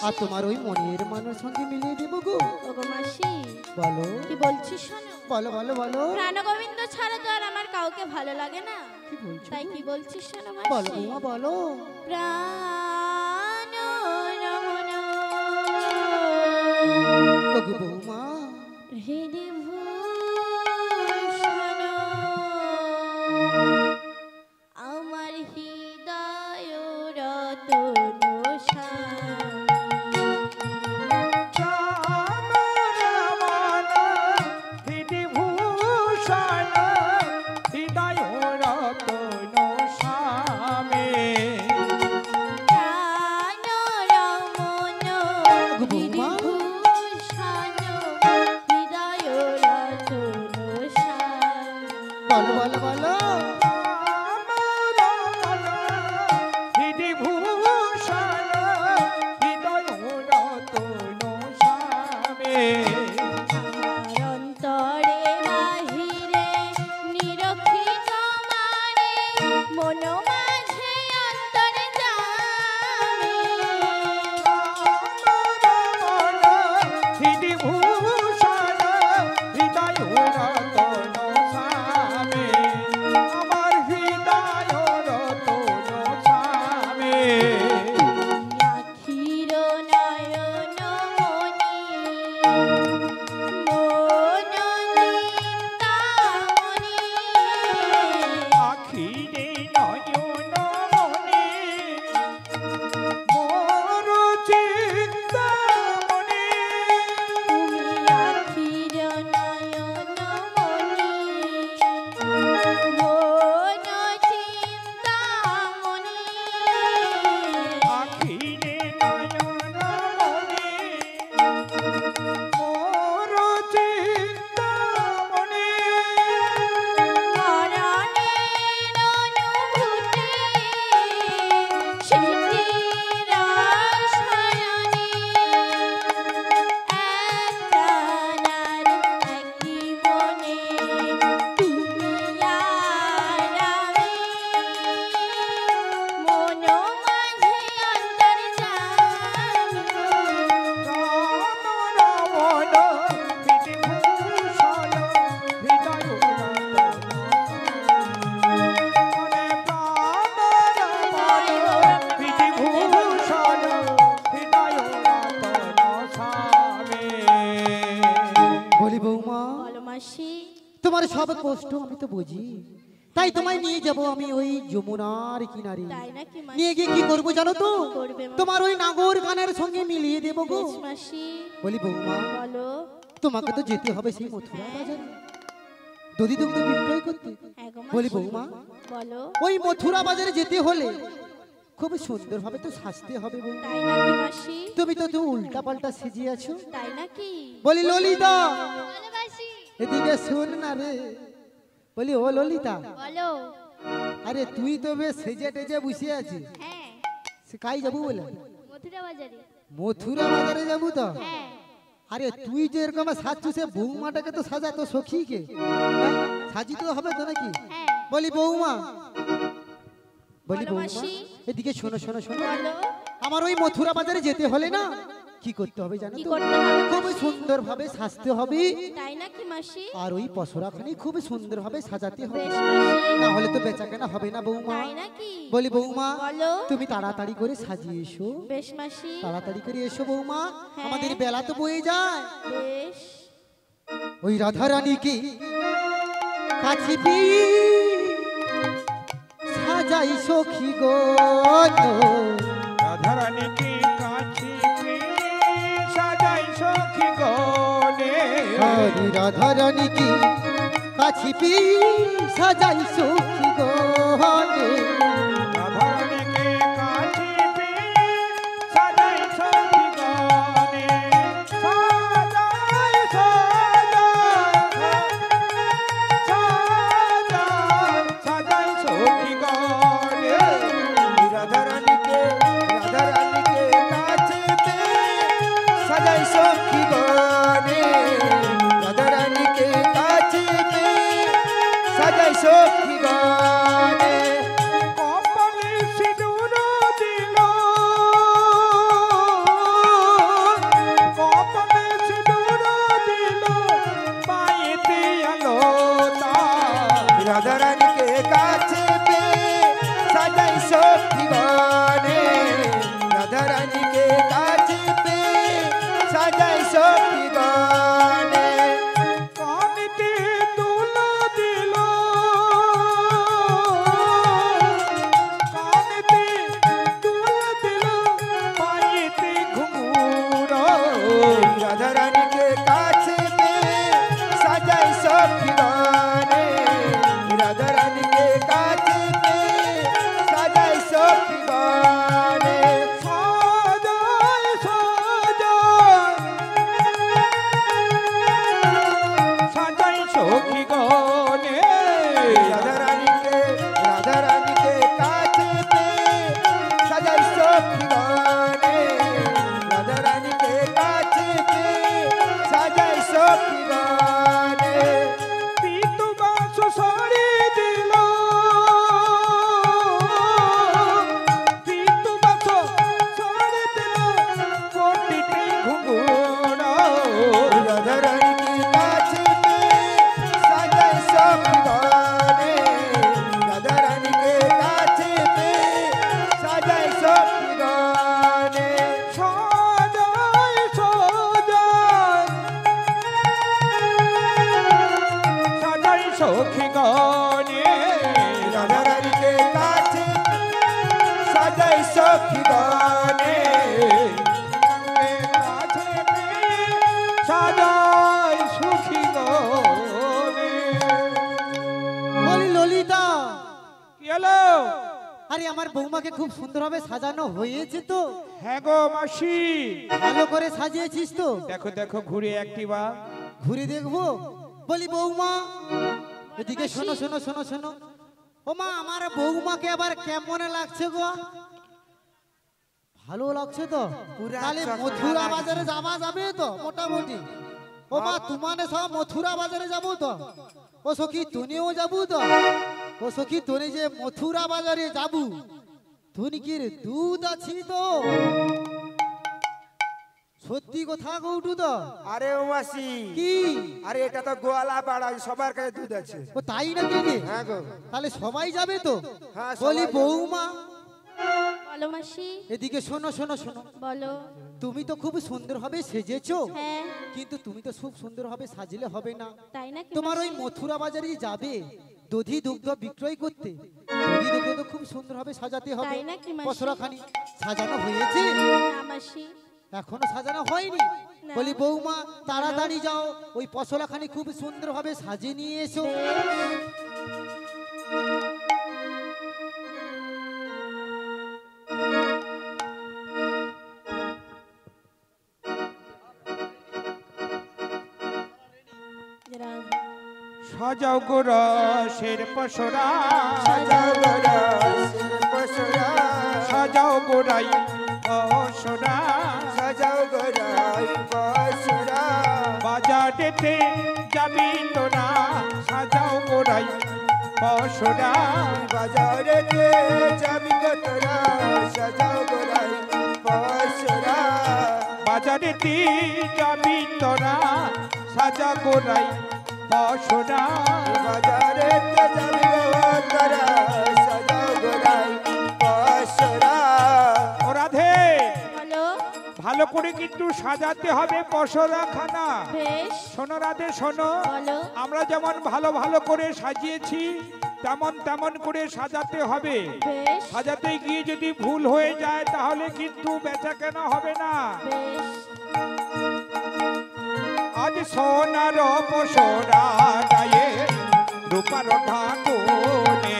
আর তোমার ওই মনের মানুষ সঙ্গে মিলিয়ে দেবো গো। ওগো মাসি বলো কি বলছিস শোনো। বলো বলো বলো। প্রাণ গোবিন্দ ছাড়া তো আর আমার কাউকে ভালো লাগে না। কি বলছো? তাই কি বলছিস শোনো বলো মাসি। বৌমা বলো। প্রাণ রমণ ওগো বৌমা হৃদয় ভূষণ আমার হৃদয় রতন বলো বলো বলো। অন্তরে বাহিরে নিরক্ষিত মারে মন মাঝে অন্তরে জানে আখির নয়ন মনি মনোনীতামণি আখিরে নয়ন মনি মোর চিন্তামণি তুমি আখির নয়ন মনি মনোচিন্তামণি আখিরে নয়ন মনি মোর চিন্তামণি মরণের অনুভূতি স্মৃতির আশায়নে এক প্রাণার একই মনে তুমি আর আমি মন মাঝে অন্তর্যামী বলি বৌমা বলো মাসি তোমার সব কষ্ট আমি তো বুঝি, তাই তোমায় নিয়ে যাব আমি ওই যমুনার কিনারে। তাই নাকি মাসি? নিয়ে গিয়ে কি করবো জানো তো? করবে মা? তোমার ওই নাগর গানের সঙ্গে মিলিয়ে দেবো গো। বেশ মাসি বলি বৌমা বলো তোমাকে তো যেতে হবে সেই মথুরা বাজারে দধি দুগ্ধ বিক্রয় করতে। হ্যাঁ গো বলি মাসি বৌমা বলো ওই মথুরা বাজারে যেতে হলে খুব সুন্দরভাবে তো সাজতে হবে বৌমা। তাই নাকি মাসি? তুমি তো উল্টা পাল্টা সেজে আছো। তাই নাকি? বলি ললিতা বলো মাসি এদিকে শোন না রে। বলি ও ললিতা, বলো আরে তুই তো বেশ সেজে টেজে বসে আছিস, হ্যাঁ সে কাই যাবো বলে? মথুরা বাজারে মথুরা বাজারে যাবো তো? হ্যাঁ আরে তুই যে এরকম সাজছু সে বৌমাটাকে তো সাজা, তো সখীকে হ্যাঁ? সাজিতে হবে তো নাকি? হ্যাঁ বলি বৌমা, বলি বলো বৌমা মাসি। এদিকে শোনো শোনো শোনো। বলো আমার ওই মথুরা বাজারে যেতে হলে না কি করতে হবে জানো কি তো? করতে হবে খুব মাসি? সুন্দরভাবে সাজতে হবে তাই নাকি মাসি? আর ওই পসরাখানি খুব সুন্দরভাবে সাজাতে হবে, বেশ মাসি না হলে তো বেচাকেনা হবে না বৌমা। তাই নাকি? বলি বৌমা বলো তুমি তাড়াতাড়ি করে সাজিয়ে এসো, বেশ মাসি তাড়াতাড়ি করে এসো বৌমা, হ্যাঁ। আমাদের বেলা তো বয়ে যায়। বেশ ওই রাধারানীকে কাছে পি সাজাই সখী গো, রাধারানীকে কাছে সাজাই সখী গনে হরি রাধারানীকে কাছে পি সাজাই সখী গো, রাধারানীকে কাছে সাজাই সখী গনে সাজাই সাজাই সখী গনে রাধারানীকে কাছে সাজাই সখী গনে রাধারানীকে কাছে সাজাই সখী গনে রাধা রানীকে কাছে পেয়ে সাজাই সখী গানে রাধা রানীকে কাছে পেয়ে সাজাই সখী গানে সাজাই সাজাই সখী গানে রাধা রানীকে কাছে পেয়ে সাজাই সখী গানে রাধা রানীকে কাছে পেয়ে সাজাই সখী গানে পিতু বাস সরি দিল পিতু বাস সরি দিল কোটিতে ঘুঙুড় রাধা রানীকে কাছে পেয়ে সাজাই সখী গানে রাধা রানীকে কাছে পেয়ে সাজাই সখী গানে সাজাই সাজাই সখী গানে রাধা রানীকে কাছে সাজাই সখী গানে কাছে পেয়ে সাজাই সখী গানে বলি ললিতা, কি হলো? আরে আমার বৌমাকে খুব সুন্দরভাবে সাজানো হয়েছে তো? হ্যাঁ গো মাসি, ভালো করে সাজিয়েছিস তো? দেখো দেখো ঘুরে একটিবার ঘুরে দেখবো। বলি বৌমা, এদিকে শোনো শোনো শোনো শোনো। ও মা, আমার বৌমাকে আবার কেমন লাগছে গো? ভালো লাগছে তো? তাহলে মথুরা বাজারে যাওয়া যাবে তো মোটামুটি? ও মা, তোমানে সব মথুরা বাজারে যাবো তো? ও সখী, তুনিও যাবো তো? ও সখী, তুনি যে মথুরা বাজারে যাবো, তুনি কি দুধ আছি তো? সত্যি কথা কৌটু তো? আরে ও মাসি, কি? আরে এটা তো গোয়ালা পাড়া, সবার কাছে দুধ আছে। ও তাই নাকি রে? হ্যাঁ গো, তাহলে সবাই যাবে তো? হ্যাঁ, বলি সবাই যাবে। বৌমা, বলো মাসি। এদিকে শোনো শোনো শোনো। বলো। তুমি তো খুব সুন্দরভাবে সেজেছো, হ্যাঁ। কিন্তু তুমি তো খুব সুন্দরভাবে সাজলে হবে না। তাই নাকি তোমার ওই মাসি? মথুরা বাজারে যাবে দধি দুগ্ধ বিক্রয় করতে, দধি দুগ্ধ তো খুব সুন্দরভাবে সাজাতে হবে। তাই নাকি মাসি? পসরাখানি সাজানো হয়েছে? না মাসি। এখনো সাজানো হয়নি? না। বলি বৌমা, তাড়াতাড়ি যাও, ওই পসরাখানি খুব সুন্দরভাবে সাজিয়ে নিয়ে এসো। সাজাও গো রসের পসরা, সাজাও গো রসের পসরা, সাজাও গোড়াই পসরা, সাজাও গোড়াই পসরা, বাজারেতে যাবি তোরা, সাজাও গোড়াই পসরা, বাজারেতে যাবি তোরা, সাজাও গোড়াই পসরা, বাজারেতে যাবি তোরা, সাজা গোড়াই পসরা, বাজারেতে যাবি তোরা, সাজাও গোড়াই পসরা। ও রাধে, বলো। ভালো করে কিন্তু সাজাতে হবে পসরা খানা। বেশ। শোনো রাধে শোনো, বলো। আমরা যেমন ভালো ভালো করে সাজিয়েছি তেমন তেমন করে সাজাতে হবে। বেশ। সাজাতে গিয়ে যদি ভুল হয়ে যায় তাহলে কিন্তু বেচা কেনা হবে না। বেশ। আজ সোনার পসরা গায়ে রূপার ঢাকুনে,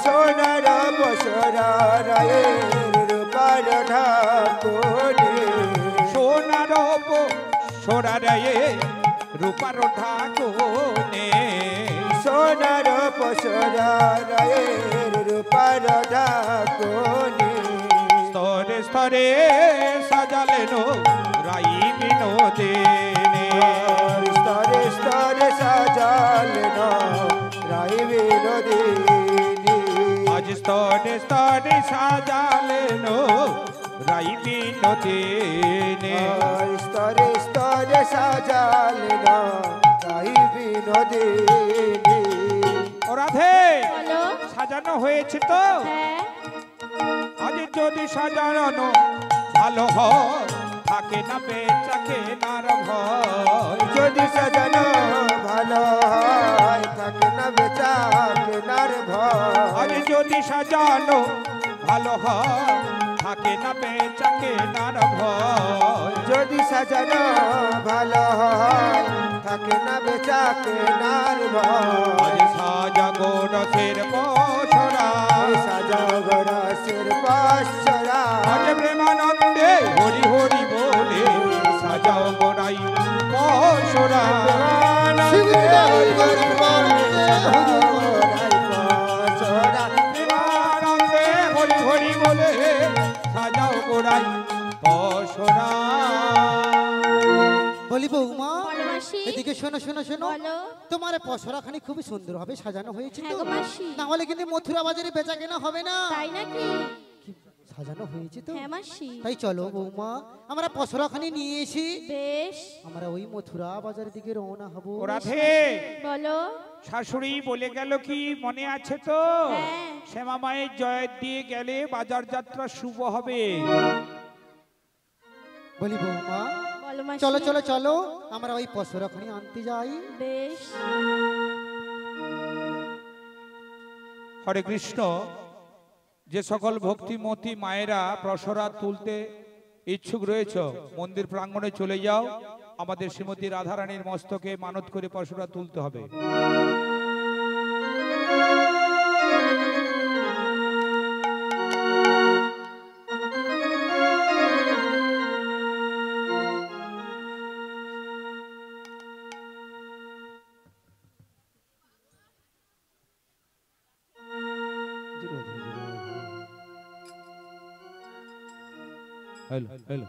সোনার পসরা গায়ে রূপার ঢাকুনে, সোনার পসরা গায়ে রূপার ঢাকুনে, সোনার পসরা গায়ে রূপার ঢাকুনে, স্তরে স্তরে সাজালেন রাই বিনোদিনী, স্তরে স্তরে সাজালেন রাই বিনোদিনী, আজ স্তরে স্তরে সাজালেন রাই বিনোদিনী, স্তরে স্তরে সাজালেন রাই বিনোদিনী। ও রাধে, বলো। সাজানো হয়েছে তো? হ্যাঁ। আজ যদি সাজানো ভালো হয় থাকে না বেচা কেনার ভয়, যদি সাজানো ভালো হয় থাকে না বেচা কেনার ভয়, আজ যদি সাজানো ভালো হয় থাকে না বেচা কেনার ভয়, যদি সাজানো ভালো হয় থাকে না বেচা কেনার ভয় সাজা গোরসের পসরা সাজাও গরসের পসরা আজ প্রেমানন্দে হরি হরি বলে সাজাও গোড়াই পসরা প্রেমানন্দে হরি হরি বলে সাজাও গোড়াই পসরা। বলি বৌমা বলো মাসি এদিকে শোনো শোনো শোনো বলো তোমার পসরাখানি খুবই সুন্দর হবে সাজানো হয়েছে হ্যাঁ তো গো মাসি না হলে কিন্তু মথুরা বাজারে বেচা কেনা হবে না তাই নাকি কি সাজানো হয়েছে তো হ্যাঁ মাসি তাই চলো বৌমা আমরা পসরাখানি নিয়ে এসি বেশ আমরা ওই মথুরা বাজারের দিকে রওনা হব ও রাধে বলো শাশুড়ি বলে গেল কি মনে আছে তো হ্যাঁ। শ্যামা মায়ের জয়ের দিয়ে গেলে বাজার যাত্রা শুভ হবে। বলি বৌমা বলো মাসি চলো চলো চলো আমরা ওই পসরাখানি আনতে যাই বেশ হরে কৃষ্ণ। যে সকল ভক্তিমতী মায়েরা প্রসরা তুলতে ইচ্ছুক রয়েছ মন্দির প্রাঙ্গণে চলে যাও, আমাদের শ্রীমতী রাধারানীর মস্তকে মানত করে প্রসরা তুলতে হবে। Hello hello